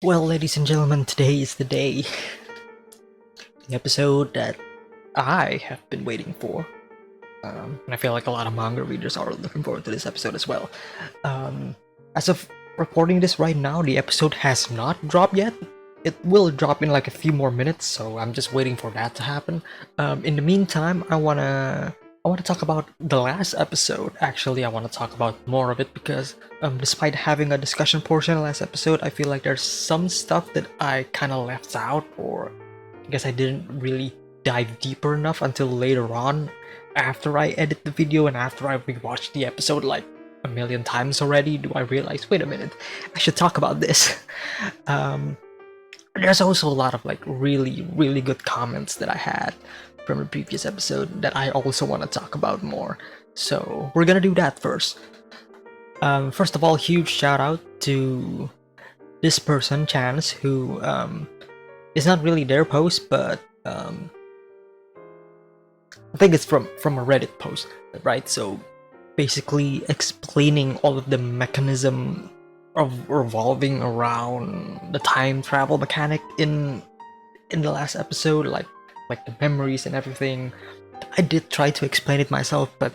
Well, ladies and gentlemen, today is the day. The episode that I have been waiting for. And I feel like a lot of manga readers are looking forward to this episode as well. As of recording this right now, the episode has not dropped yet. It will drop in like a few more minutes, so I'm just waiting for that to happen. In the meantime, I wanna talk about the last episode. Actually, I want to talk about more of it because despite having a discussion portion in the last episode, I feel like there's some stuff that I kind of left out, or I guess I didn't really dive deeper enough until later on, after I edit the video and after I rewatched the episode like a million times already. Do I realize, wait a minute, I should talk about this. Um, there's also a lot of like really good comments that I had from the previous episode that I also want to talk about more. So we're gonna do that first. First of all, huge shout out to this person, Chance, who it's not really their post, but I think it's from a Reddit post, right? So basically explaining all of the mechanism of revolving around the time travel mechanic in the last episode, like the memories and everything. I did try to explain it myself, but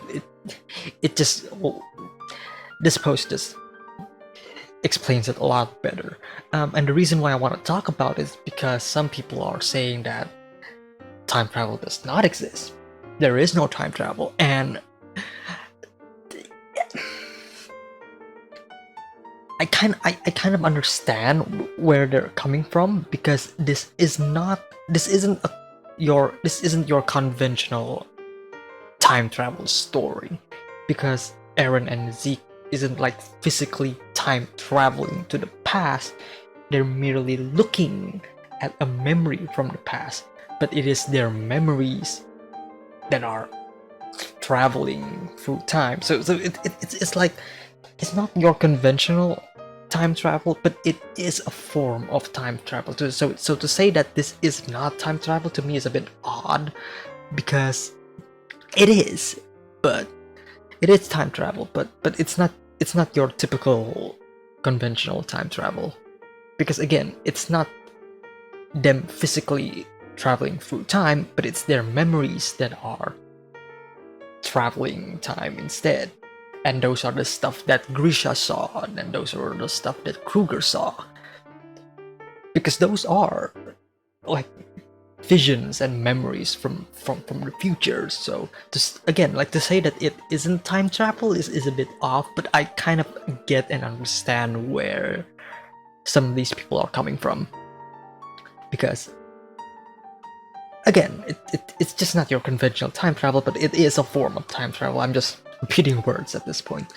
it just, well, this post just explains it a lot better. And the reason why I want to talk about it is because some people are saying that time travel does not exist. There is no time travel, and I kind of understand where they're coming from, because this isn't your conventional time travel story, because Eren and Zeke isn't like physically time traveling to the past. They're merely looking at a memory from the past, but it is their memories that are traveling through time. So it's like, it's not your conventional time travel, but it is a form of time travel. So to say that this is not time travel to me is a bit odd, because it is, but it is time travel, but it's not your typical conventional time travel, because again, it's not them physically traveling through time, but it's their memories that are traveling time instead. And those are the stuff that Grisha saw, and those are the stuff that Kruger saw. Because those are like visions and memories from the future. So just again, like, to say that it isn't time travel is a bit off, but I kind of get and understand where some of these people are coming from. Because again, it's just not your conventional time travel, but it is a form of time travel. I'm just repeating words at this point.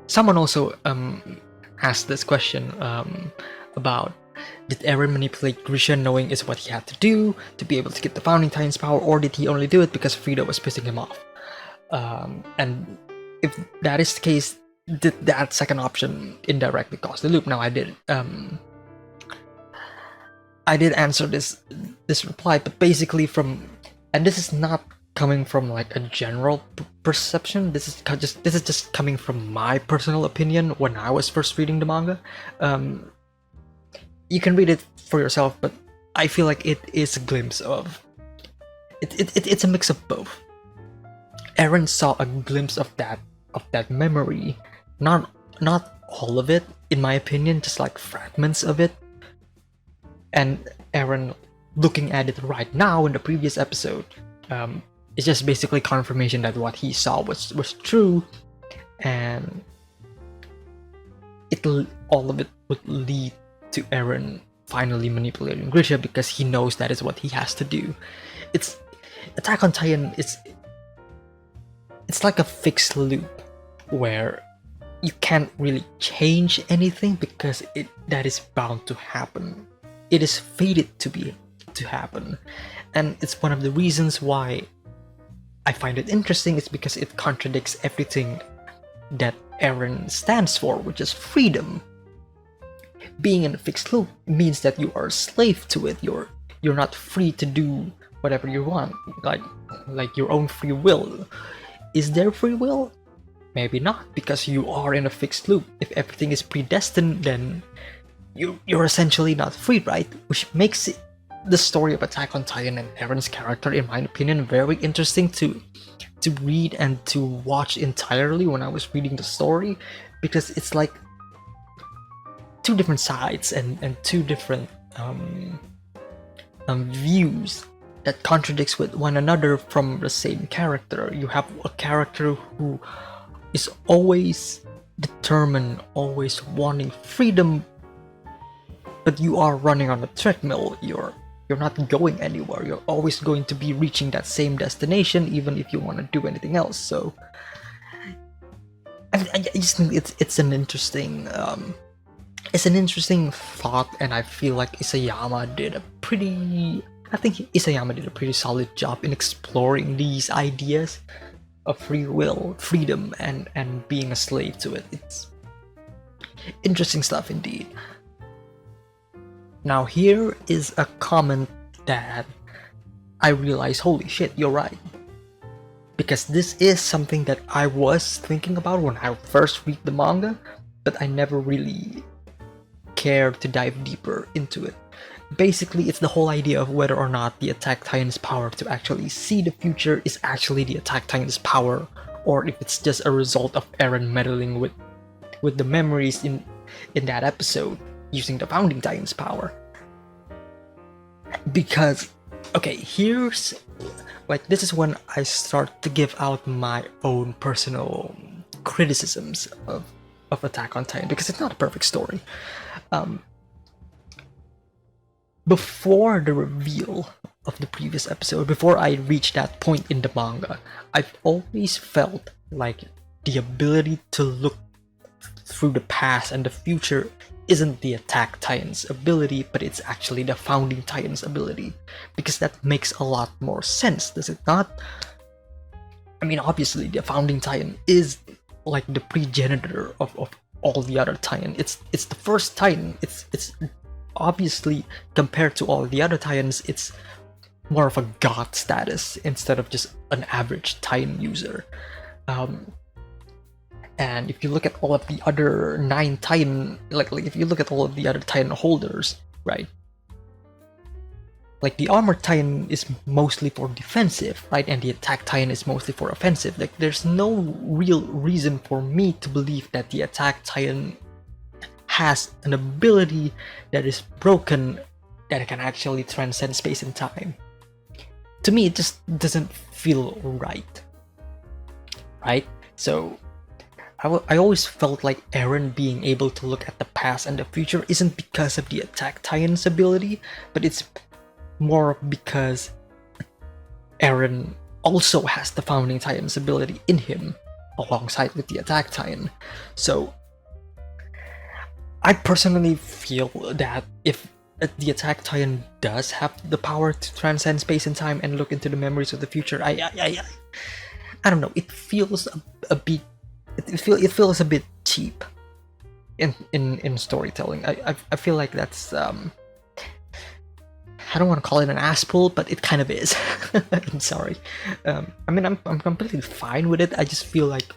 Someone also asked this question about, did Eren manipulate Grisha knowing is what he had to do to be able to get the Founding Titan's power, or did he only do it because Frieda was pissing him off? And if that is the case, did that second option indirectly cause the loop? Now, I did answer this reply, but basically and this is not coming from like a general perception. This is just coming from my personal opinion when I was first reading the manga. You can read it for yourself, but I feel like it is a glimpse of it's a mix of both. Eren saw a glimpse of that memory, not all of it, in my opinion, just like fragments of it. And Eren looking at it right now in the previous episode, it's just basically confirmation that what he saw was true, and all of it would lead to Eren finally manipulating Grisha, because he knows that is what he has to do. It's Attack on Titan. It's like a fixed loop where you can't really change anything, because that is bound to happen. It is fated to happen, and it's one of the reasons why I find it interesting. Is because it contradicts everything that Eren stands for, which is freedom. Being in a fixed loop means that you are a slave to it. You're not free to do whatever you want, like your own free will. Is there free will? Maybe not, because you are in a fixed loop. If everything is predestined, then you're essentially not free, right? Which makes it, the story of Attack on Titan and Eren's character, in my opinion, very interesting to read and to watch entirely when I was reading the story, because it's like two different sides and two different views that contradicts with one another from the same character. You have a character who is always determined, always wanting freedom, but you are running on a treadmill. You're not going anywhere. You're always going to be reaching that same destination, even if you want to do anything else. So I just think it's an interesting thought, and I feel like Isayama did a pretty solid job in exploring these ideas of free will, freedom, and being a slave to it. It's interesting stuff indeed. Now here is a comment that I realized, holy shit, you're right. Because this is something that I was thinking about when I first read the manga, but I never really cared to dive deeper into it. Basically, it's the whole idea of whether or not the Attack Titan's power to actually see the future is actually the Attack Titan's power, or if it's just a result of Eren meddling with the memories in that episode using the Founding Titan's power. Because, okay, here's like, this is when I start to give out my own personal criticisms of Attack on Titan, because it's not a perfect story. Before the reveal of the previous episode, before I reached that point in the manga, I've always felt like the ability to look through the past and the future isn't the Attack Titan's ability, but it's actually the Founding Titan's ability, because that makes a lot more sense, does it not? I mean, obviously the Founding Titan is like the progenitor of all the other Titan. It's the first Titan. It's obviously, compared to all the other Titans, it's more of a god status instead of just an average Titan user. And if you look at all of the other 9 Titan, like if you look at all of the other Titan holders, right? Like the Armored Titan is mostly for defensive, right? And the Attack Titan is mostly for offensive. Like there's no real reason for me to believe that the Attack Titan has an ability that is broken, that can actually transcend space and time. To me, it just doesn't feel right. Right? So I always felt like Eren being able to look at the past and the future isn't because of the Attack Titan's ability, but it's more because Eren also has the Founding Titan's ability in him, alongside with the Attack Titan. So I personally feel that if the Attack Titan does have the power to transcend space and time and look into the memories of the future, I don't know. It feels a bit. It feels a bit cheap in storytelling. I feel like that's I don't want to call it an ass pull, but it kind of is. I'm sorry. I mean, I'm completely fine with it. I just feel like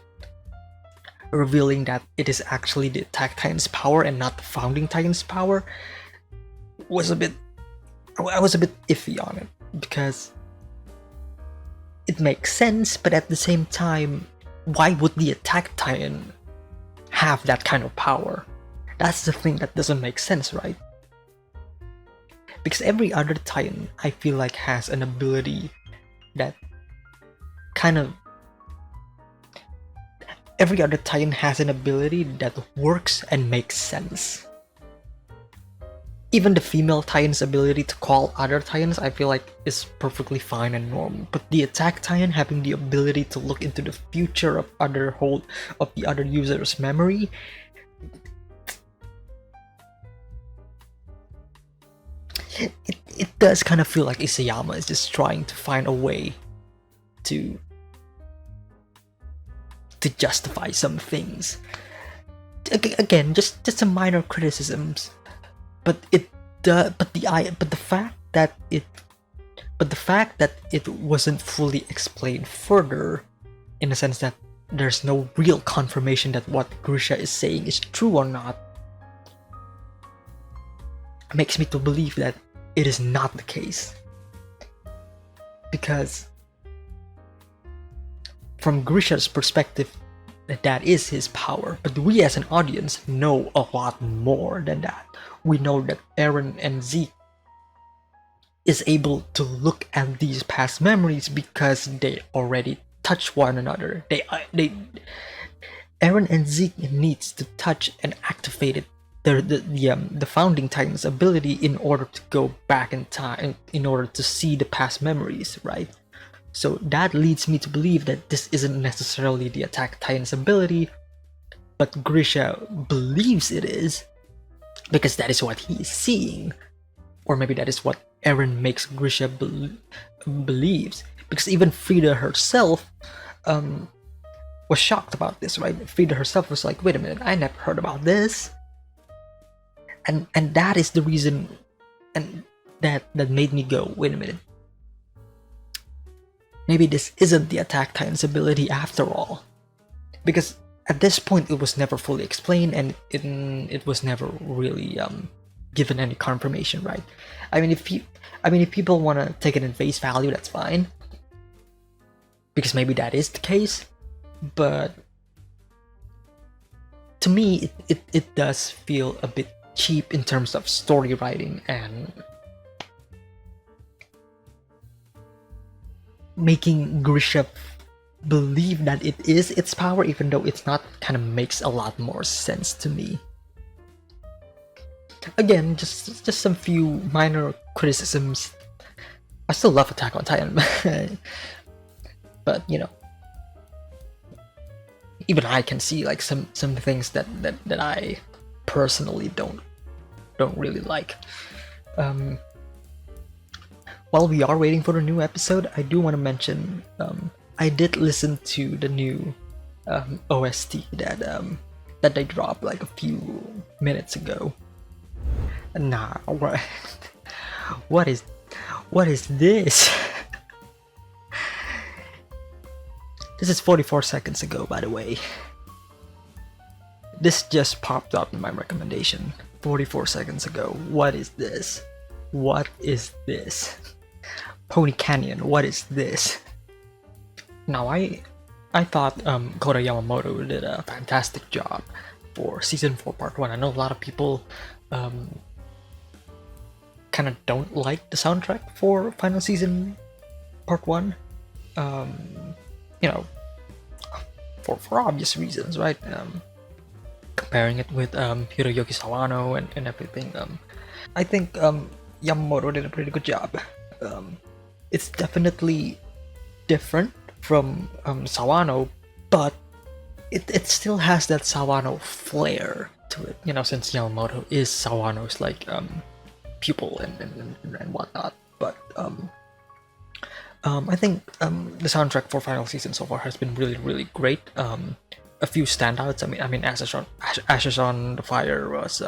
revealing that it is actually the Attack Titan's power and not the Founding Titan's power was a bit. I was a bit iffy on it, because it makes sense, but at the same time, why would the Attack Titan have that kind of power? That's the thing that doesn't make sense, right? Because every other Titan, I feel like, has an ability that kind of... Every other Titan has an ability that works and makes sense. Even the female Titan's ability to call other Titans, I feel like, is perfectly fine and normal. But the Attack Titan having the ability to look into the future of the other user's memory, it does kind of feel like Isayama is just trying to find a way to justify some things. Again, just some minor criticisms. But the fact that it wasn't fully explained further, in the sense that there's no real confirmation that what Grisha is saying is true or not, makes me to believe that it is not the case. Because from Grisha's perspective, that is his power, but we as an audience know a lot more than that. We know that Eren and Zeke is able to look at these past memories because they already touch one another. Eren and Zeke needs to touch and activate it, the founding Titan's ability in order to go back in time, in order to see the past memories, right? So that leads me to believe that this isn't necessarily the Attack Titan's ability, but Grisha believes it is, because that is what he is seeing. Or maybe that is what Eren makes Grisha believes. Because even Frieda herself was shocked about this, right? Frieda herself was like, wait a minute, I never heard about this. And that is the reason, and that made me go, wait a minute. Maybe this isn't the Attack Titan's ability after all. Because at this point it was never fully explained, and it was never really given any confirmation, right? I mean, if people want to take it in face value, that's fine. Because maybe that is the case, but to me it does feel a bit cheap in terms of story writing and making Grisha believe that it is its power, even though it's not, kind of makes a lot more sense to me. Again, just some few minor criticisms. I still love Attack on Titan, but you know, even I can see like some things that I personally don't really like. While we are waiting for the new episode, I do want to mention I did listen to the new OST that they dropped like a few minutes ago. Nah, what is this? This is 44 seconds ago, by the way. This just popped up in my recommendation 44 seconds ago. What is this? What is this? Pony Canyon, what is this? Now I thought Kota Yamamoto did a fantastic job for season 4 part 1. I know a lot of people kind of don't like the soundtrack for final season part 1. You know, for obvious reasons, right? Comparing it with Hiroyuki Sawano and everything. I think Yamamoto did a pretty good job. It's definitely different from Sawano, but it still has that Sawano flair to it, you know, since Yamamoto is Sawano's like pupil and whatnot. But I think the soundtrack for final season so far has been really great. A few standouts. I mean, Ashes on the Fire was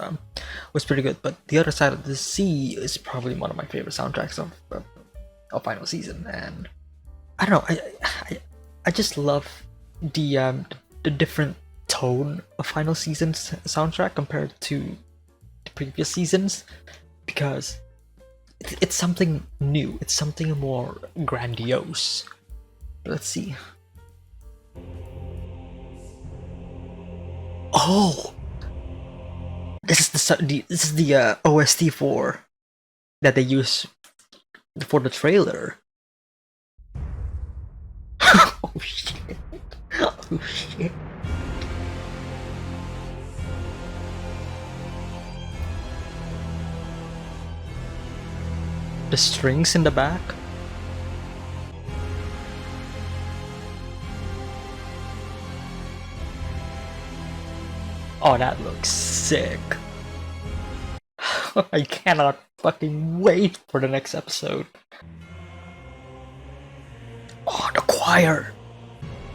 pretty good, but The Other Side of the Sea is probably one of my favorite soundtracks of final season. And I don't know, I just love the different tone of final season's soundtrack compared to the previous seasons, because it's something new. It's something more grandiose. But let's see. Oh, this is the OST for that they use for the trailer. Oh shit! Oh shit! The strings in the back. Oh, that looks sick. I cannot fucking wait for the next episode. Oh, the choir.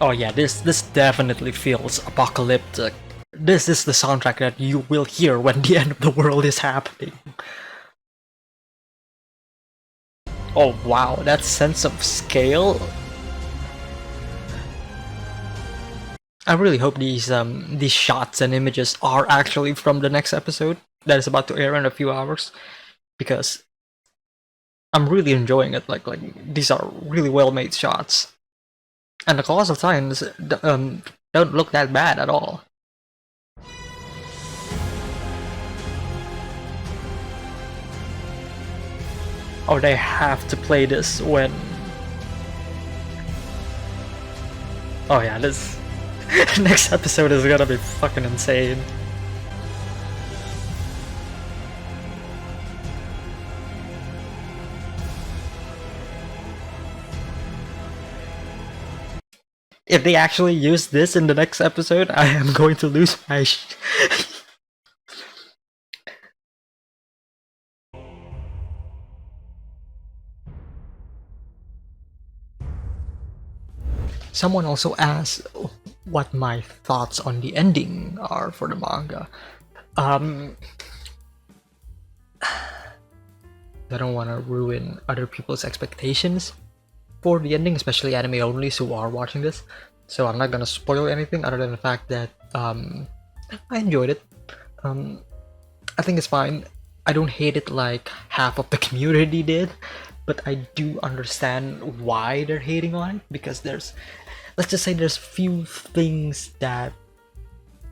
Oh yeah, this definitely feels apocalyptic. This is the soundtrack that you will hear when the end of the world is happening. Oh wow, that sense of scale. I really hope these shots and images are actually from the next episode that is about to air in a few hours, because I'm really enjoying it. Like these are really well made shots, and the Colossal Titans don't look that bad at all. Oh, they have to play this when. Oh yeah, this next episode is gonna be fucking insane. If they actually use this in the next episode, I am going to lose my Someone also asked what my thoughts on the ending are for the manga. I don't want to ruin other people's expectations for the ending, especially anime onlys who are watching this. So I'm not gonna spoil anything other than the fact that I enjoyed it. I think it's fine. I don't hate it like half of the community did, but I do understand why they're hating on it, because let's just say there's few things that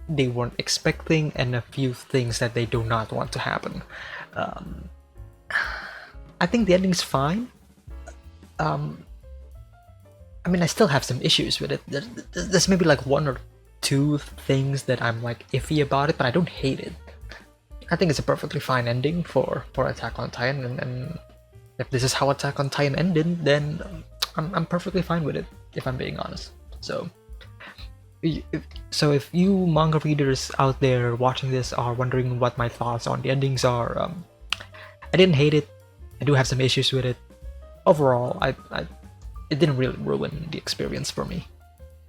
they weren't expecting and a few things that they do not want to happen. I think the ending's fine. I mean, I still have some issues with it. There's maybe like one or two things that I'm like iffy about it, but I don't hate it. I think it's a perfectly fine ending for Attack on Titan, and if this is how Attack on Titan ended, then I'm perfectly fine with it, if I'm being honest. So if you manga readers out there watching this are wondering what my thoughts on the endings are, I didn't hate it. I do have some issues with it. Overall, it didn't really ruin the experience for me.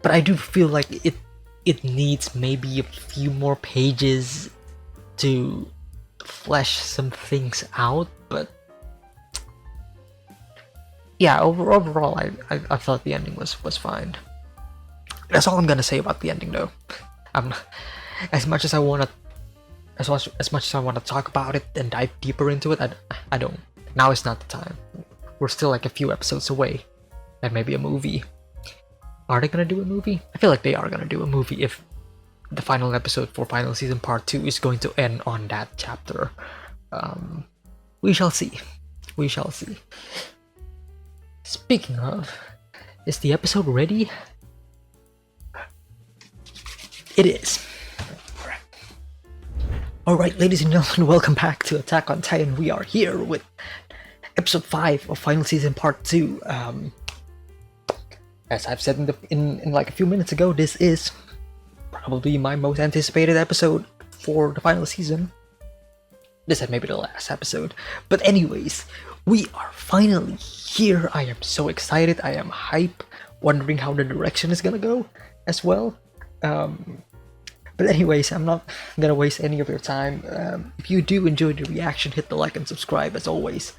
But I do feel like it needs maybe a few more pages to flesh some things out, but yeah, overall I thought the ending was fine. That's all I'm gonna say about the ending, though. As much as I wanna talk about it and dive deeper into it, I don't. Now is not the time. We're still like a few episodes away, and maybe a movie. Are they gonna do a movie? I feel like they are gonna do a movie if the final episode for final season part 2 is going to end on that chapter. We shall see. We shall see. Speaking of, is the episode ready? It is. Alright, ladies and gentlemen, welcome back to Attack on Titan. We are here with episode 5 of final season part 2. As I've said in like a few minutes ago, this is probably my most anticipated episode for the final season. This had maybe the last episode. But anyways, we are finally here. I am so excited. I am hype, wondering how the direction is gonna go as well. But anyways, I'm not gonna waste any of your time. If you do enjoy the reaction, hit the like and subscribe as always.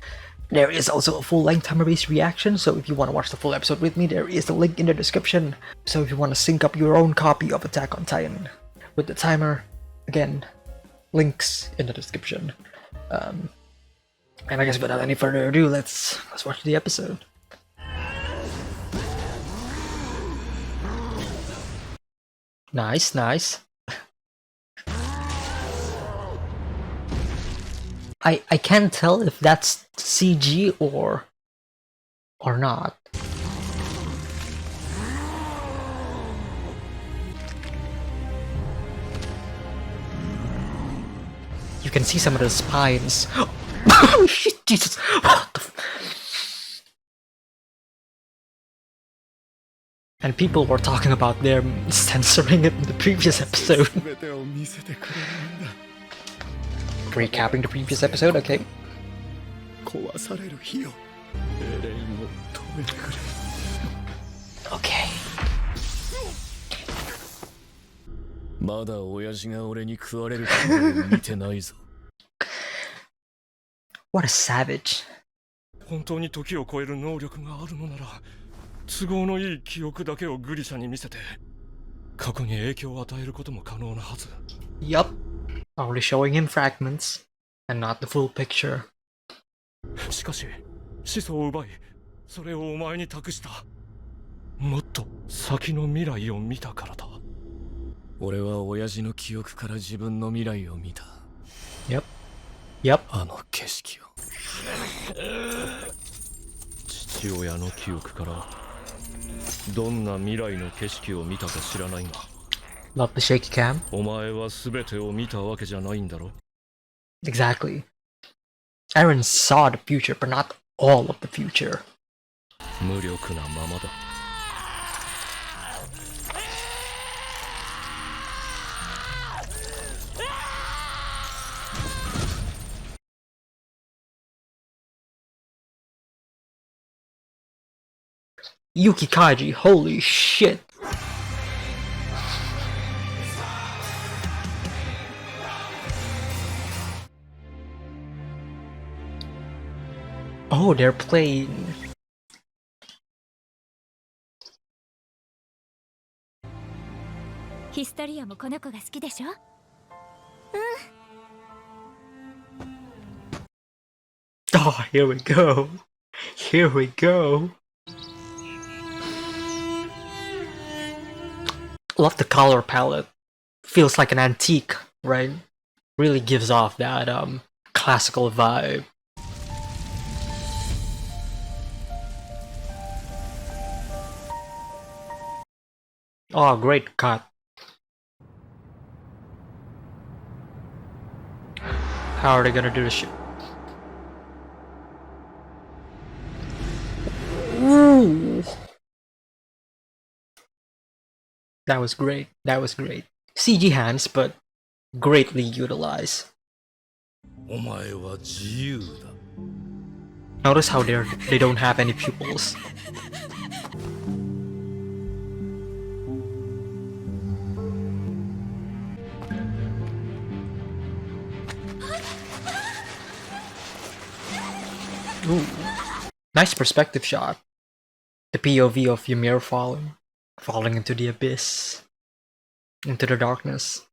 There is also a full-length timer-based reaction, so if you want to watch the full episode with me, there is a link in the description. So if you want to sync up your own copy of Attack on Titan with the timer, again, links in the description. And I guess without any further ado, let's watch the episode. Nice, nice. I can't tell if that's CG or not. You can see some of the spines. Oh shit, Jesus! What the and people were talking about their censoring it in the previous episode. Recapping the previous episode, okay. Okay. What a savage. 本当に時を超える能力があるのなら、都合のいい記憶だけをグリシャに見せて、過去に影響を与えることも可能なはず。 Yup. Only showing him fragments and not the full picture. しかし始祖を奪いそれをお前に託した。もっと先の未来を見たからだ。俺は親父の記憶から自分の未来を見た。 Yep. あの景色を。父親の記憶からどんな未来の景色を見たか知らないが、 Love the shaky cam. お前は全てを見たわけじゃないんだろ。 Exactly. Eren saw the future, but not all of the future. 無力なままだ。 Yuki Kaiji, holy shit. Oh, they're playing. Historia もこの子が好きでしょ? Oh, here we go. Here we go. Love the color palette. Feels like an antique, right? Really gives off that classical vibe. Oh, great cut. How are they gonna do this shit? Ooh. That was great. That was great. CG hands, but greatly utilized. お前は自由だ。 Notice how they don't have any pupils. Ooh. Nice perspective shot. The POV of Ymir falling into the abyss, into the darkness.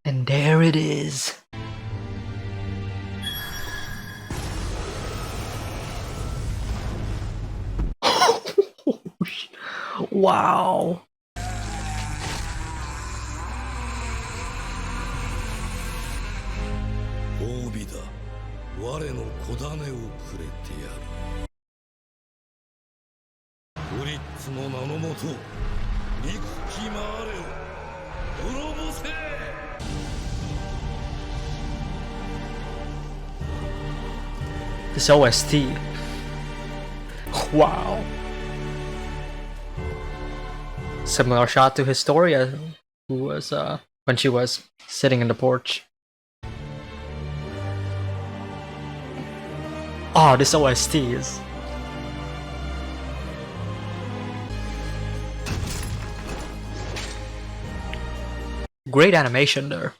And there it is. Wow. 褒美だ。我の子種をくれてやる。フリッツの名のもと、憎きマーレを滅ぼせ。 This OST. Wow. Similar shot to Historia, who was when she was sitting in the porch. Oh, this OST is great animation there.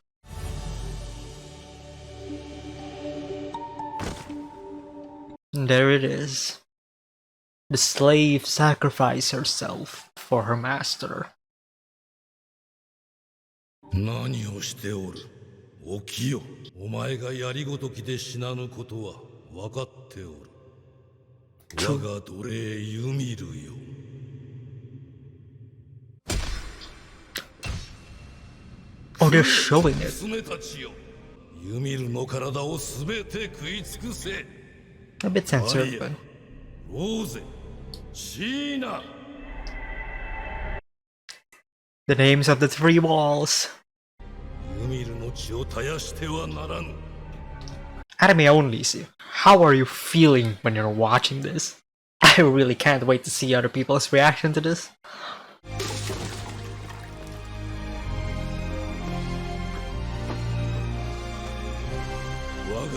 And there it is. The slave sacrificed herself for her master. 何をしておる。起きよ。お前がやりごときで死なぬことは分かっておる。我が奴隷ユミルよ。 Oh, they're showing it. 娘たちよ。ユミルの体をすべて食い尽くせ。 A bit censored, but ローゼ、シーナ。 the names of the three walls. ユミルの血を絶やしてはならぬ。 Anime only. See, how are you feeling when you're watching this? I really can't wait to see other people's reaction to this.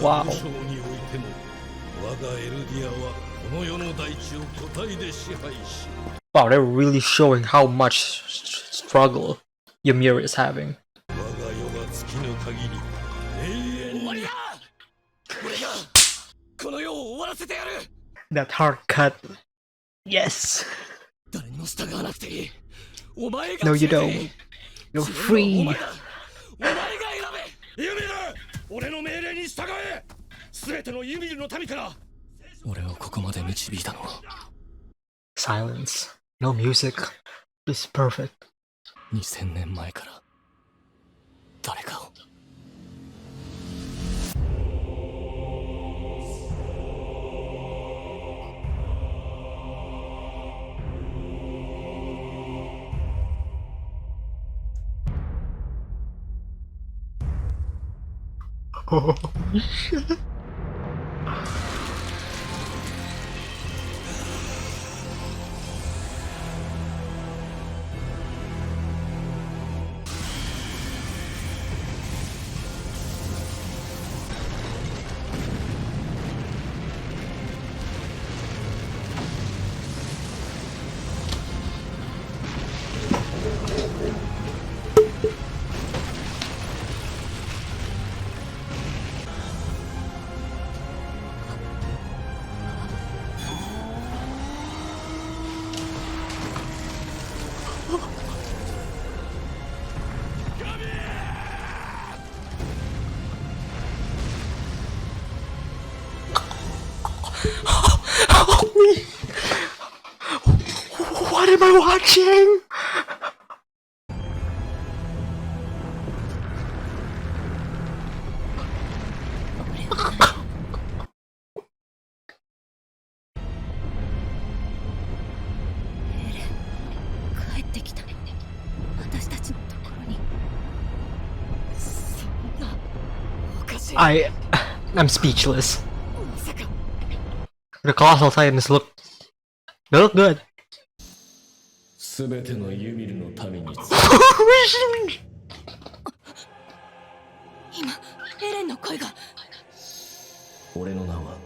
Wow. Wow, they're really showing how much struggle Ymir is having. That hard cut. Yes. の従わなくていい。お前が No, you 決めていい。 don't. You're 自分は free. お前だ。お前が選べ。ユミル、俺の命令に従え。全てのユミルの民から。俺をここまで導いたのは Silence. No music. This is perfect. 2000年前から誰かを。Oh shit. Help me! What am I watching? I'm speechless. The Colossal Titans look good. 全てのユミルの民に今エレンの声が。俺の名は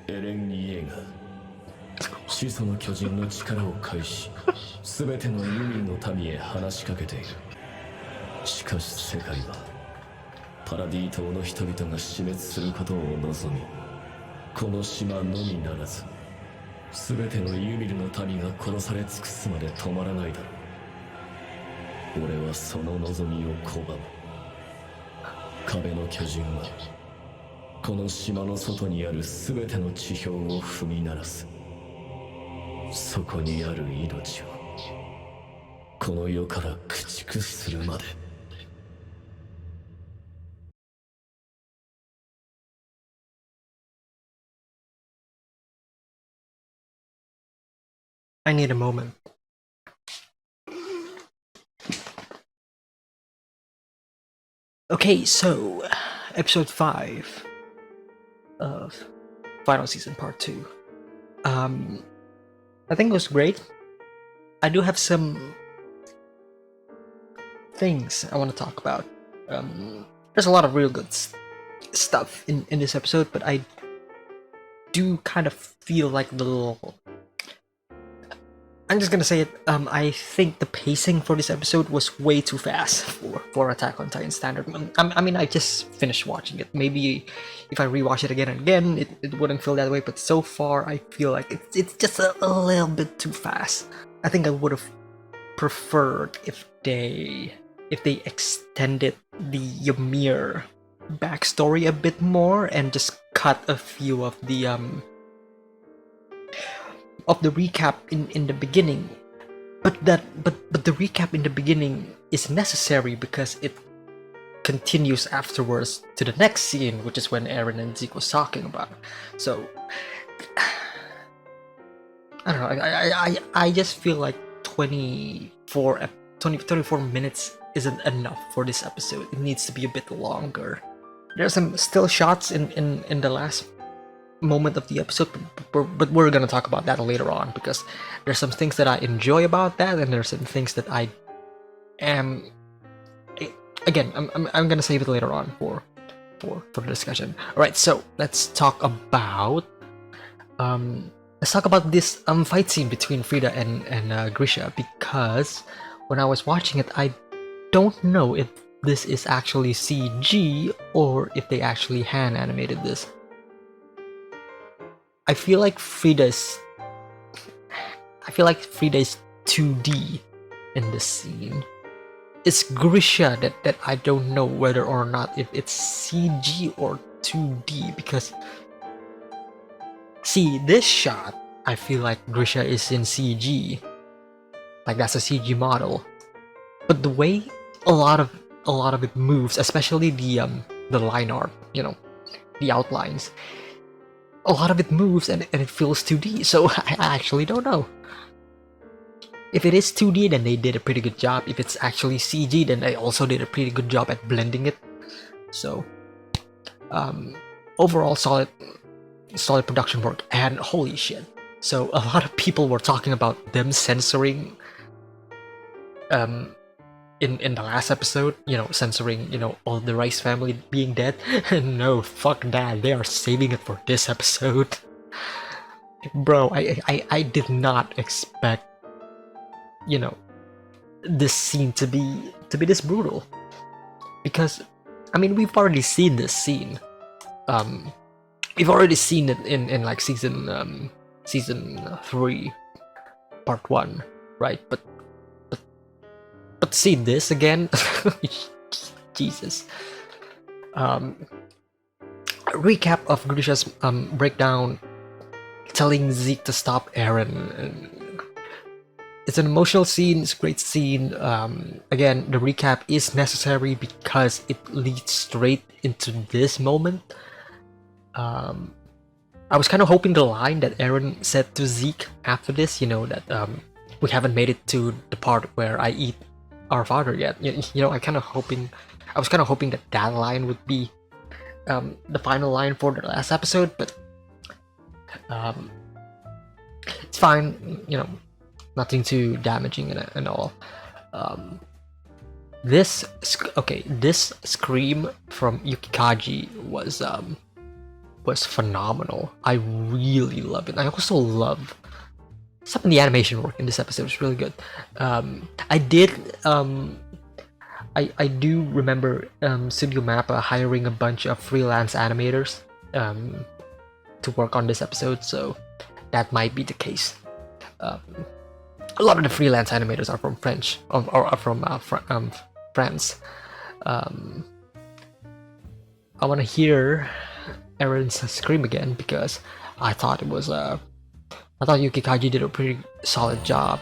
エレン・イエーガー。始祖の巨人の力を介し全てのユミルの民へ話しかけている。しかし世界はパラディ島の人々が死滅することを望み、この島のみならず全てのユミルの民が殺され尽くすまで止まらないだろう。俺はその望みを拒む。壁の巨人はこの島の外にある全ての地表を踏み鳴らす。そこにある命をこの世から駆逐するまで。I need a moment. Okay, so episode 5 of final season part 2. I think it was great. I do have some things I want to talk about. There's a lot of real good stuff in this episode, but I do kind of feel like the little... I'm just gonna say it, I think the pacing for this episode was way too fast for Attack on Titan standard. I mean, I just finished watching it. Maybe if I rewatch it again and again, it wouldn't feel that way, but so far I feel like it's just a little bit too fast. I think I would have preferred if they extended the Ymir backstory a bit more and just cut a few of the recap in the beginning, but the recap in the beginning is necessary because it continues afterwards to the next scene, which is when Eren and Zeke was talking about. So I don't know, I just feel like 24 minutes isn't enough for this episode. It needs to be a bit longer. There's some still shots in the last moment of the episode, but we're gonna talk about that later on, because there's some things that I enjoy about that, and there's some things that I am... Again, I'm gonna save it later on for the discussion. Alright, so let's talk about this fight scene between Frieda and Grisha, because when I was watching it, I don't know if this is actually CG or if they actually hand animated this. I feel like Frieda is 2D in this scene. It's Grisha that I don't know whether or not if it's CG or 2D, because see, this shot, I feel like Grisha is in CG, like that's a CG model. But the way a lot of it moves, especially the line art, you know, the outlines, a lot of it moves and it feels 2D. So I actually don't know. If it is 2D, then they did a pretty good job. If it's actually CG, then they also did a pretty good job at blending it. So overall solid production work, and holy shit. So a lot of people were talking about them censoring in the last episode, you know, censoring, you know, all the Rice family being dead. No, fuck that. They are saving it for this episode. Bro, I did not expect, you know, this scene to be this brutal. Because I mean, we've already seen this scene. We've already seen it in like season 3, part 1, right? But see this again, Jesus. Recap of Grisha's breakdown, telling Zeke to stop Eren. It's an emotional scene. It's a great scene. Again, the recap is necessary because it leads straight into this moment. I was kind of hoping the line that Eren said to Zeke after this, you know, that we haven't made it to the part where I eat our father yet. You know, I was kind of hoping that line would be the final line for the last episode, but it's fine. You know, nothing too damaging and all. This scream from Yukikaji was phenomenal. I really love it. I also love some of the animation work in this episode. Is really good. I do remember Studio Mappa hiring a bunch of freelance animators to work on this episode, so that might be the case. A lot of the freelance animators are from France. I want to hear Eren's scream again because I thought Yukikaji did a pretty solid job.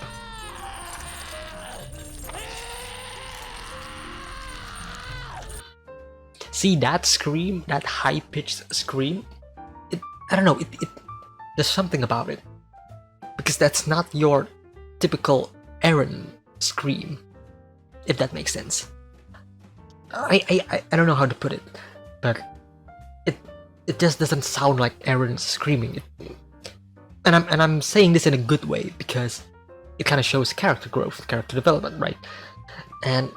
See that scream, that high-pitched scream? I don't know, there's something about it. Because that's not your typical Eren scream, if that makes sense. I don't know how to put it, but it just doesn't sound like Eren screaming. And I'm saying this in a good way because it kind of shows character growth, character development, right? And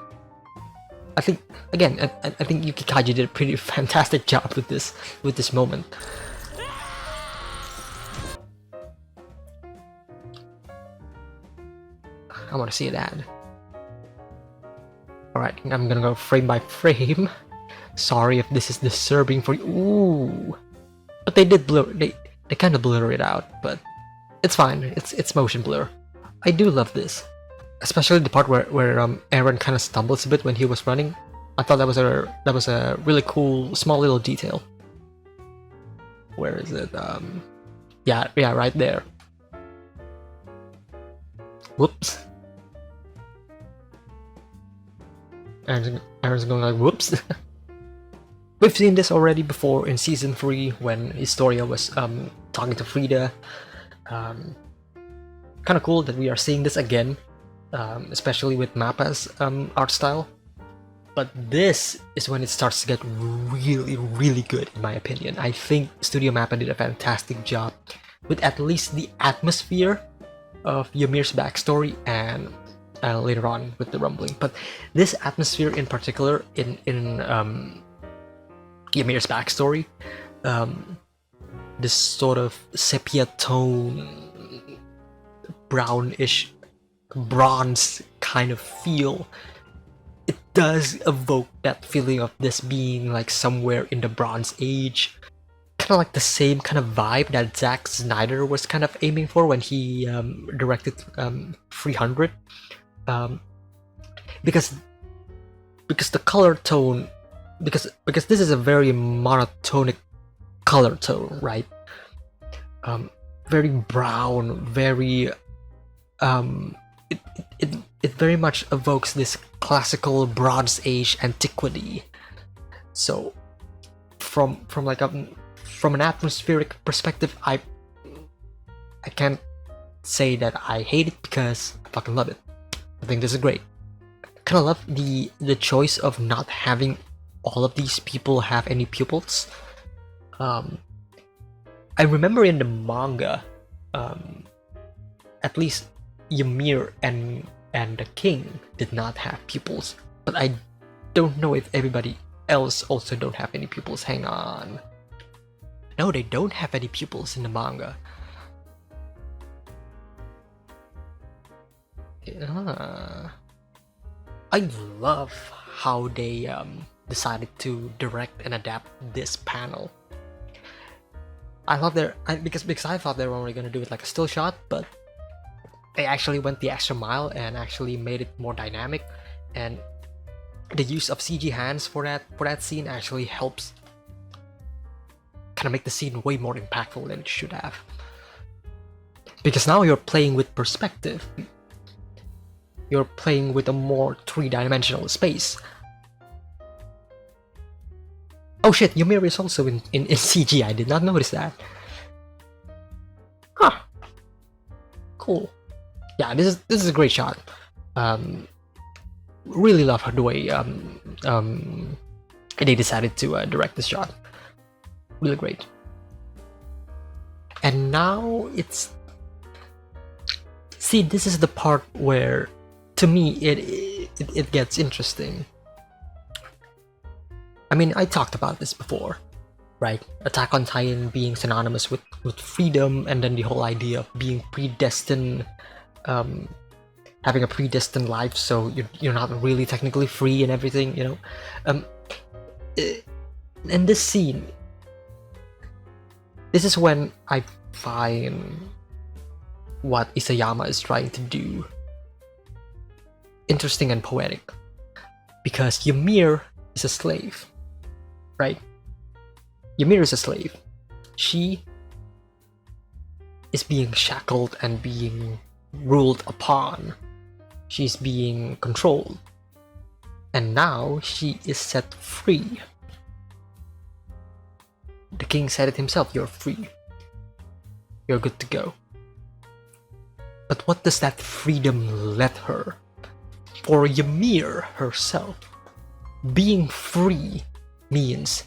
I think Yukikaji did a pretty fantastic job with this moment. I want to see that. Alright, I'm gonna go frame by frame. Sorry if this is disturbing for you. Ooh. But they did blur, they kind of blur it out, but it's fine. It's motion blur. I do love this, especially the part where Eren kind of stumbles a bit when he was running. I thought that was a really cool small little detail. Where is it? Yeah, right there. Whoops. Eren's going like, whoops. We've seen this already before in season 3 when Historia was talking to Frieda. Kind of cool that we are seeing this again, especially with Mappa's art style. But this is when it starts to get really, really good, in my opinion. I think Studio Mappa did a fantastic job with at least the atmosphere of Ymir's backstory and later on with the rumbling. But this atmosphere in particular in Ymir's backstory, this sort of sepia tone, brownish, bronze kind of feel, it does evoke that feeling of this being like somewhere in the Bronze Age, kind of like the same kind of vibe that Zack Snyder was kind of aiming for when he directed 300, because the color tone, because this is a very monotonic color tone, right? Very brown, very it very much evokes this classical Bronze Age antiquity. So from an atmospheric perspective, I can't say that I hate it because I fucking love it. I think this is great. I kind of love the choice of not having all of these people have any pupils. I remember in the manga, at least Ymir and the king did not have pupils, but I don't know if everybody else also don't have any pupils. Hang on. No, they don't have any pupils in the manga. I love how they decided to direct and adapt this panel. I love because I thought they were only gonna do it like a still shot, but they actually went the extra mile and actually made it more dynamic, and the use of CG hands for that scene actually helps kind of make the scene way more impactful than it should have. Because now you're playing with perspective. You're playing with a more three-dimensional space. Oh shit, Ymir is also in CG. I did not notice that. Huh. Cool. Yeah, this is a great shot. Really love the way they decided to direct this shot. Really great. And now it's... See, this is the part where, to me, it gets interesting. I mean, I talked about this before, right? Attack on Titan being synonymous with freedom, and then the whole idea of being predestined, having a predestined life, so you're not really technically free and everything, you know. In this scene, this is when I find what Isayama is trying to do interesting and poetic, because Ymir is a slave, right? Ymir is a slave. She is being shackled and being ruled upon. She's being controlled, and now she is set free. The king said it himself, you're free. You're good to go. But what does that freedom let her? For Ymir herself, being free means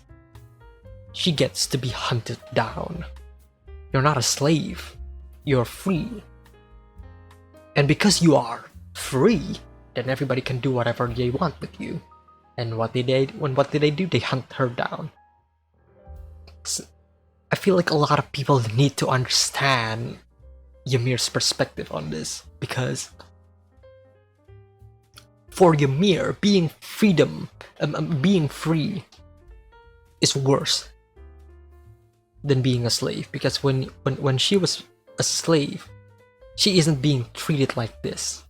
she gets to be hunted down. You're not a slave, you're free. And because you are free, then everybody can do whatever they want with you. And what did they do? They hunt her down. I feel like a lot of people need to understand Ymir's perspective on this, because for Ymir, being free is worse than being a slave, because when she was a slave, she isn't being treated like this,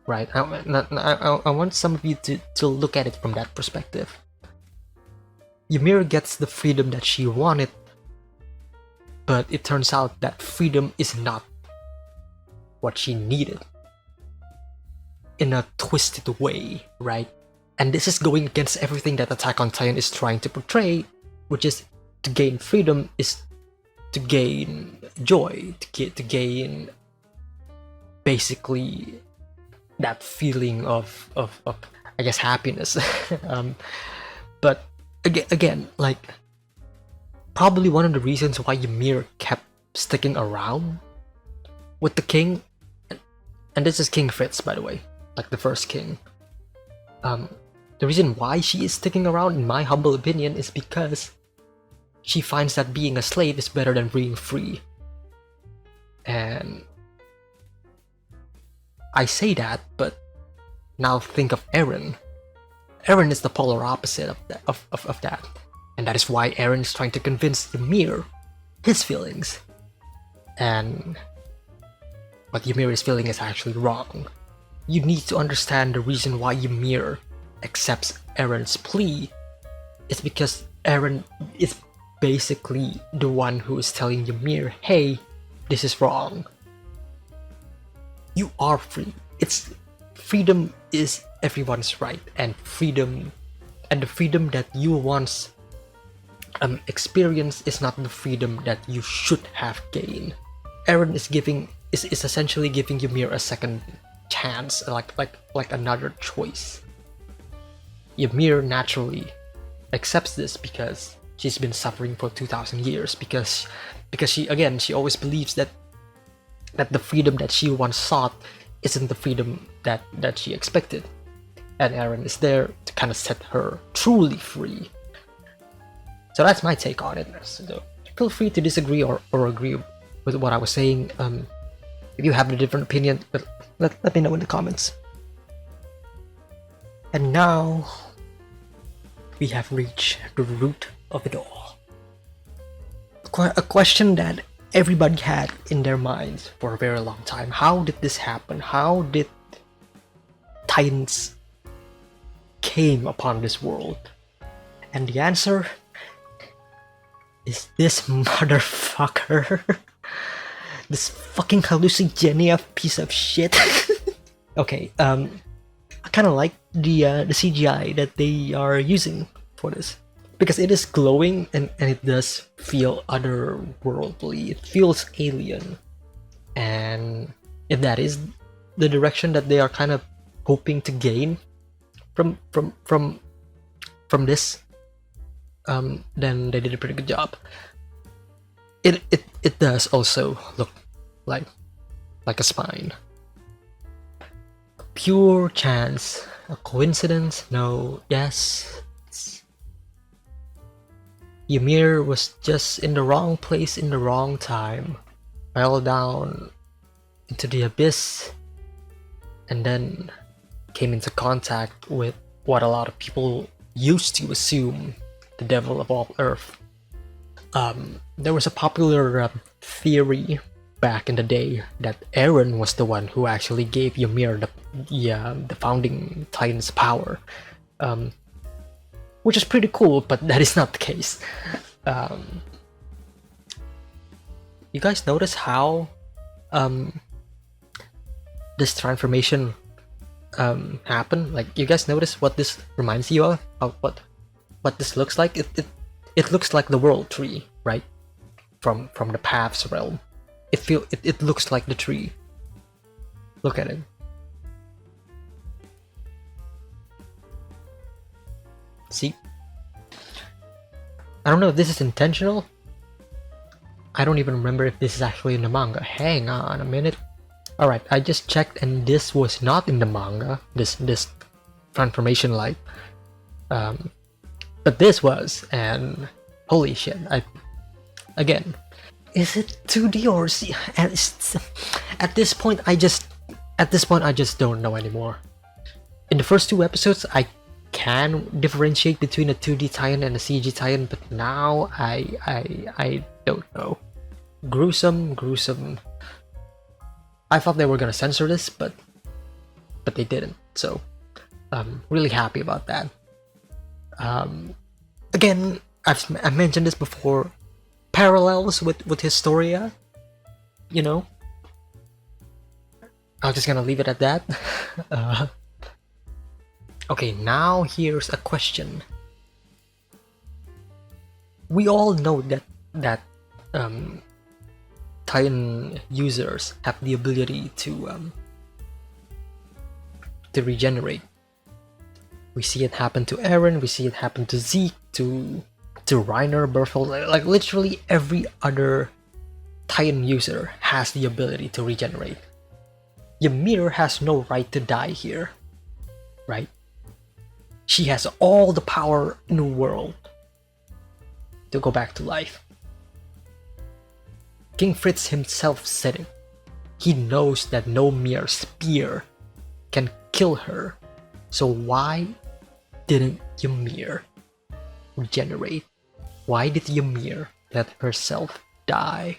right? I want some of you to look at it from that perspective. Ymir gets the freedom that she wanted, but it turns out that freedom is not what she needed, in a twisted way, right? And this is going against everything that Attack on Titan is trying to portray, which is to gain freedom is to gain joy, to gain basically that feeling of I guess happiness. But again, like, probably one of the reasons why Ymir kept sticking around with the king, and this is King Fritz, by the way, like the first king. The reason why she is sticking around, in my humble opinion, is because she finds that being a slave is better than being free. And I say that, but now think of Eren. Eren is the polar opposite of that. And that is why Eren is trying to convince Ymir his feelings. And what Ymir is feeling is actually wrong. You need to understand the reason why Ymir accepts Eren's plea is because Eren is basically the one who is telling Ymir, hey, this is wrong. You are free. Freedom is everyone's right, and the freedom that you once experience is not the freedom that you should have gained. Eren is essentially giving Ymir a second chance, like another choice. Ymir naturally accepts this because she's been suffering for 2,000 years, because she always believes that the freedom that she once sought isn't the freedom that she expected, and Eren is there to kind of set her truly free. So that's my take on it. So feel free to disagree or agree with what I was saying. If you have a different opinion, let me know in the comments. And now we have reached the root of it all. A question that everybody had in their minds for a very long time. How did this happen? How did Titans came upon this world? And the answer is this motherfucker. This fucking Hallucigenia piece of shit. Okay, I kind of like the CGI that they are using for this, because it is glowing and it does feel otherworldly. It feels alien, and if that is the direction that they are kind of hoping to gain from this, then they did a pretty good job. It does also look like a spine. Pure chance, a coincidence? No. Yes. Ymir was just in the wrong place in the wrong time, fell down into the abyss, and then came into contact with what a lot of people used to assume the devil of all Earth. There was a popular theory back in the day that Eren was the one who actually gave Ymir the founding Titans power, which is pretty cool, but that is not the case. You guys notice how this transformation happened? Like, you guys notice what this reminds you of what this looks like? It looks like the world tree, right? From the Paths realm. It looks like the tree. Look at it. See? I don't know if this is intentional. I don't even remember if this is actually in the manga. Hang on a minute. Alright, I just checked and this was not in the manga. This transformation light. But this was, and holy shit. Again, is it 2D or C? At this point I just don't know anymore. In the first two episodes I can differentiate between a 2D Titan and a CG Titan, but now I don't know. Gruesome. I thought they were gonna censor this, but they didn't. So I'm really happy about that. Again, I've mentioned this before. Parallels with Historia, you know. I'm just gonna leave it at that. Okay, now here's a question. We all know that Titan users have the ability to regenerate. We see it happen to Eren, we see it happen to Zeke, to Reiner, Berthold, like literally every other Titan user has the ability to regenerate. Ymir has no right to die here, right? She has all the power in the world to go back to life. King Fritz himself said it. He knows that no mere spear can kill her, so why didn't Ymir regenerate? why did Ymir let herself die?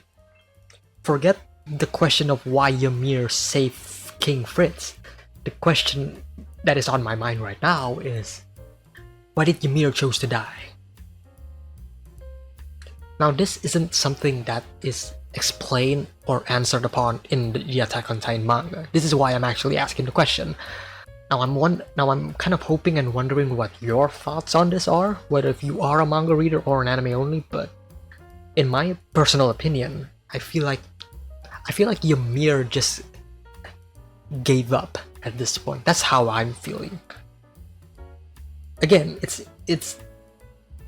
Forget the question of why Ymir saved King Fritz. The question that is on my mind right now is, why did Ymir choose to die? Now this isn't something that is explained or answered upon in the Attack on Titan manga. This is why I'm actually asking the question. Now I'm kind of hoping and wondering what your thoughts on this are, whether if you are a manga reader or an anime only, but in my personal opinion, I feel like Ymir just gave up at this point. That's how I'm feeling. Again, it's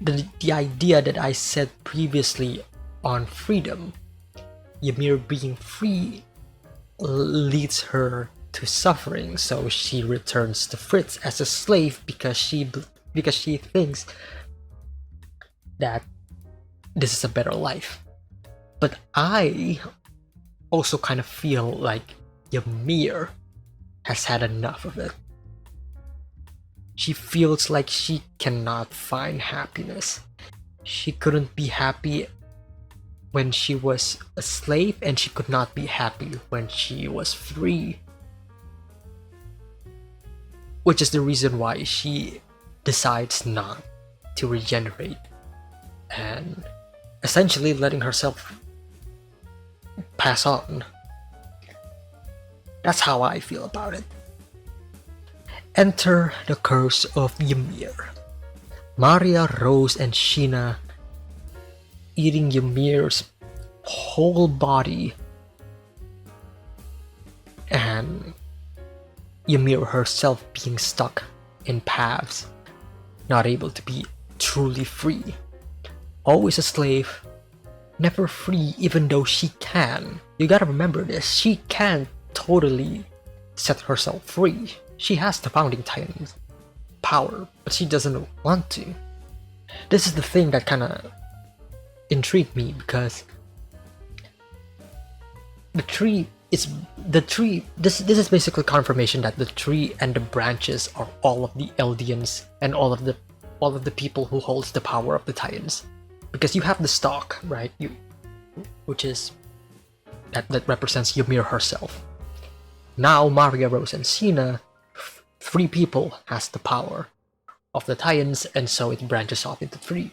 the idea that I said previously on freedom. Ymir being free leads her to suffering, so she returns to Fritz as a slave because she thinks that this is a better life. But I also kind of feel like Ymir has had enough of it. She feels like she cannot find happiness. She couldn't be happy when she was a slave, and she could not be happy when she was free. Which is the reason why she decides not to regenerate and essentially letting herself pass on. That's how I feel about it. Enter the curse of Ymir. Maria, Rose, and Sheena eating Ymir's whole body, and Ymir herself being stuck in paths, not able to be truly free. Always a slave, never free even though she can. You gotta remember this, she can totally set herself free. She has the founding Titan's power, but she doesn't want to. This is the thing that kinda intrigued me, because this is basically confirmation that the tree and the branches are all of the Eldians and all of the people who holds the power of the Titans. Because you have the stalk, right? Which is that represents Ymir herself. Now Maria, Rose, and Sheena, 3 people has the power of the Titans, and so it branches off into 3.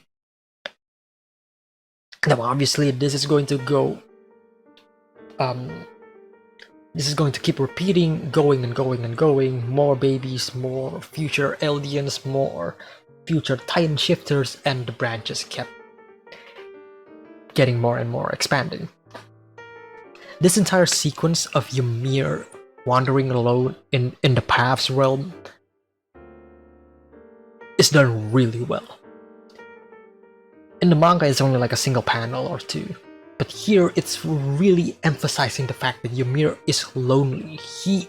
Now obviously this is going to go this is going to keep repeating, going and going and going. More babies, more future Eldians, more future Titan shifters, and the branches kept getting more and more expanding. This entire sequence of Ymir wandering alone in the Paths realm is done really well. In the manga, it's only like a single panel or 2, but here it's really emphasizing the fact that Ymir is lonely. She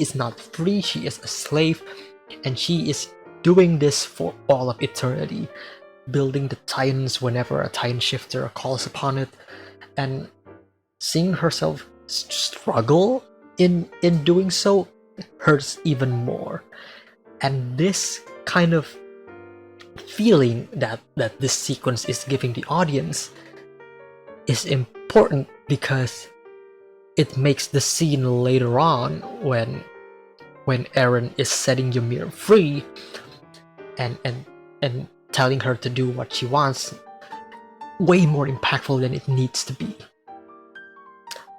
is not free, she is a slave, and she is doing this for all of eternity, building the Titans whenever a Titan shifter calls upon it, and seeing herself struggle in doing so hurts even more. And this kind of feeling that this sequence is giving the audience is important, because it makes the scene later on when Eren is setting Ymir free and telling her to do what she wants way more impactful than it needs to be.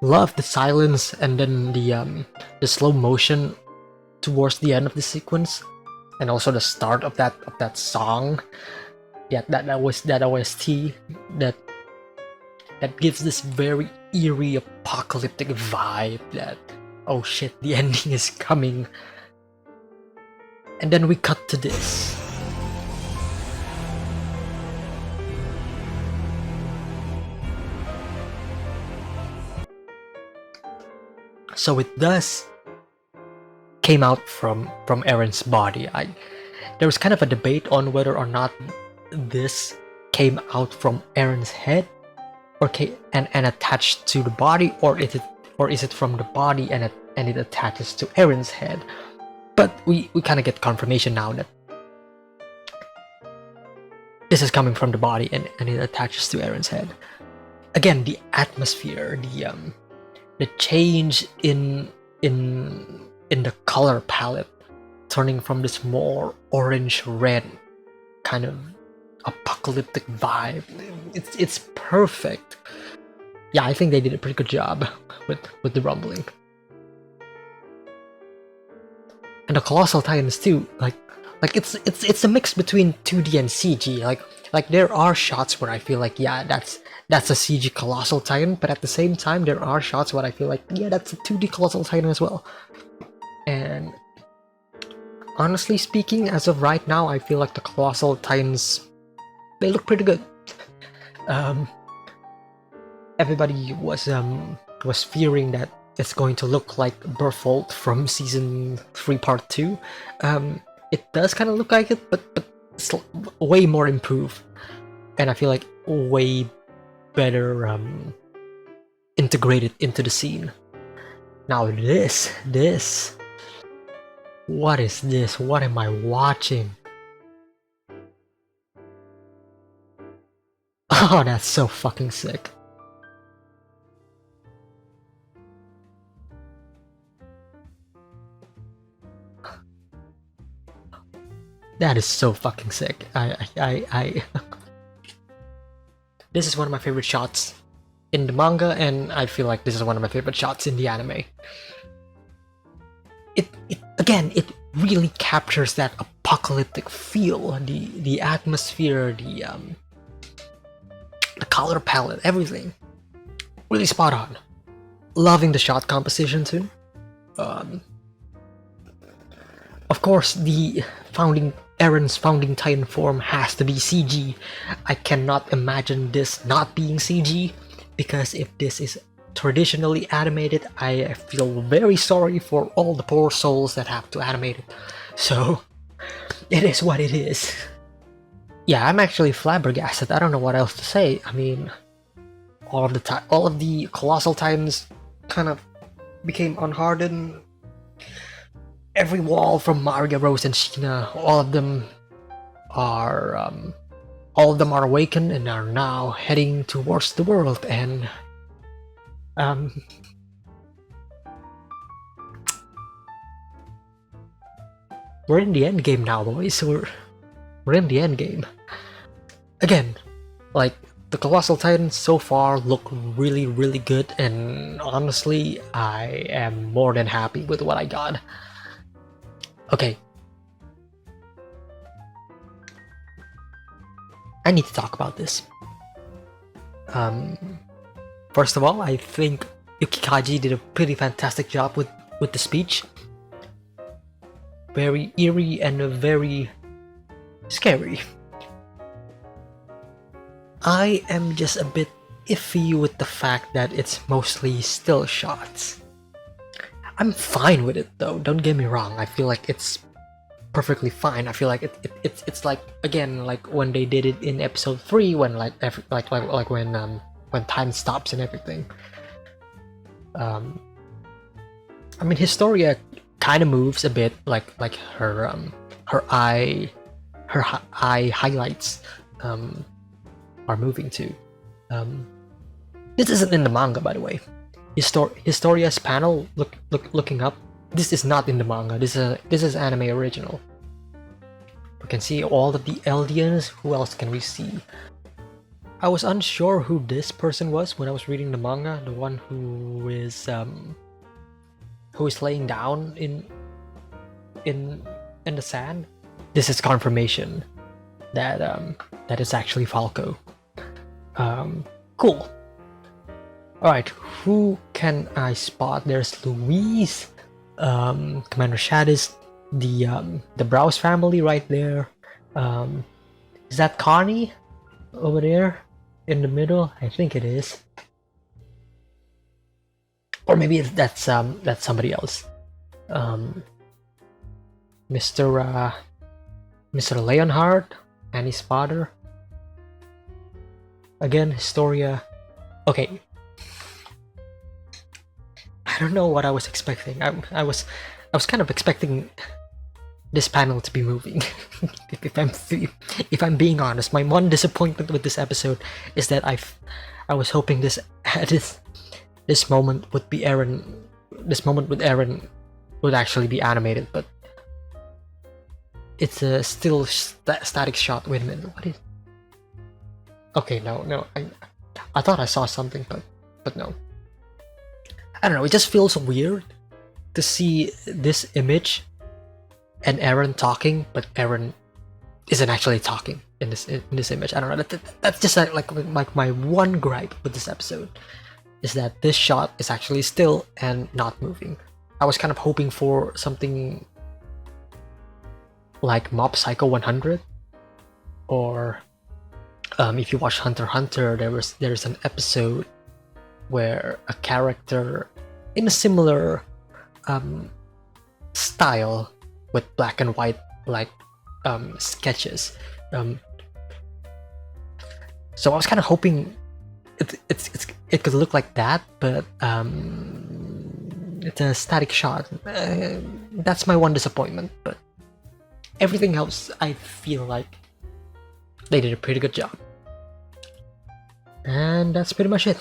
Love the silence and then the slow motion towards the end of the sequence, and also the start of that song. Yeah, that OST that gives this very eerie apocalyptic vibe that, oh shit, the ending is coming. And then we cut to this. So it does came out from Eren's body. There was kind of a debate on whether or not this came out from Eren's head, or and attached to the body, or is it from the body and it attaches to Eren's head. But we kind of get confirmation now this is coming from the body and it attaches to Eren's head. Again, the atmosphere, the change in the color palette, turning from this more orange red kind of apocalyptic vibe. It's perfect. Yeah, I think they did a pretty good job with the rumbling. And the Colossal Titans too, like it's a mix between 2D and CG. Like there are shots where I feel like, yeah, that's a CG Colossal Titan, but at the same time there are shots where I feel like, yeah, that's a 2D Colossal Titan as well. And honestly speaking, as of right now, I feel like the Colossal Titans, they look pretty good. Everybody was fearing that it's going to look like Berthold from season 3 part 2. It does kind of look like it, but it's way more improved, and I feel like way better integrated into the scene. Now this, what is this? What am I watching? Oh, that's so fucking sick. That is so fucking sick. I This is one of my favorite shots in the manga, and I feel like this is one of my favorite shots in the anime. It really captures that apocalyptic feel, the atmosphere, the color palette, everything. Really spot on. Loving the shot composition too. Of course, Eren's founding Titan form has to be CG. I cannot imagine this not being CG, because if this is traditionally animated, I feel very sorry for all the poor souls that have to animate it. So, it is what it is. Yeah, I'm actually flabbergasted. I don't know what else to say. I mean, all of the Colossal Titans kind of became unhardened. Every wall from Maria, Rose, and Sheena, all of them are awakened and are now heading towards the world. And we're in the end game now, boys. We're in the end game. Again, like, the Colossal Titans so far look really, really good, and honestly, I am more than happy with what I got. Okay. I need to talk about this. First of all, I think Yukikaji did a pretty fantastic job with the speech. Very eerie and very scary. I am just a bit iffy with the fact that it's mostly still shots. I'm fine with it though, don't get me wrong. I feel like it's perfectly fine. I feel like it's like, again, like when they did it in episode 3, when when time stops and everything. I mean, Historia kind of moves a bit, like her eye highlights are moving too. This isn't in the manga, by the way. Historia's panel, looking up, this is not in the manga. This is anime original. We can see all of the Eldians. Who else can we see? I was unsure who this person was when I was reading the manga. The one who is laying down in the sand. This is confirmation that that is actually Falco. Cool. Alright, who can I spot? There's Louise, Commander Shadis, the Browse family right there. Is that Connie over there in the middle? I think it is. Or maybe that's somebody else. Mr. Leonhard, Annie's father. Again, Historia. Okay. I don't know what I was expecting. I was kind of expecting this panel to be moving. if I'm being honest, my one disappointment with this episode is that I was hoping this moment would be Eren. This moment with Eren would actually be animated, but it's a still static shot. Wait a minute, what is? Okay, no, I thought I saw something, but no. I don't know. It just feels weird to see this image and Eren talking, but Eren isn't actually talking in this image. I don't know. That's just like my one gripe with this episode, is that this shot is actually still and not moving. I was kind of hoping for something like Mob Psycho 100, or if you watch Hunter x Hunter, there's an episode where a character in a similar style with black and white like sketches. So I was kind of hoping it could look like that, but it's a static shot. That's my one disappointment, but everything else I feel like they did a pretty good job. And that's pretty much it.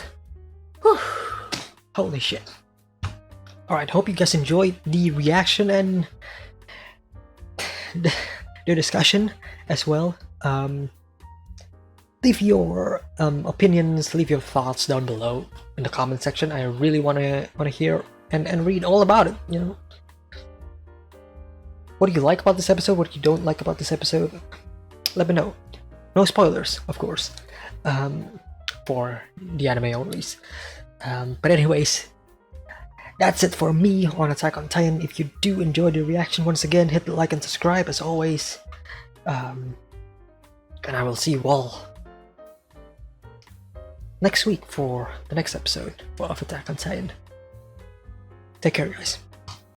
Whew. Holy shit. Alright, hope you guys enjoyed the reaction and the discussion as well. Leave your opinions, leave your thoughts down below in the comment section. I really wanna hear and read all about it, you know. What do you like about this episode? What you don't like about this episode? Let me know. No spoilers, of course, for the anime onlys. But anyways, that's it for me on Attack on Titan. If you do enjoy the reaction, once again, hit the like and subscribe as always. And I will see you all next week for the next episode of Attack on Titan. Take care, guys.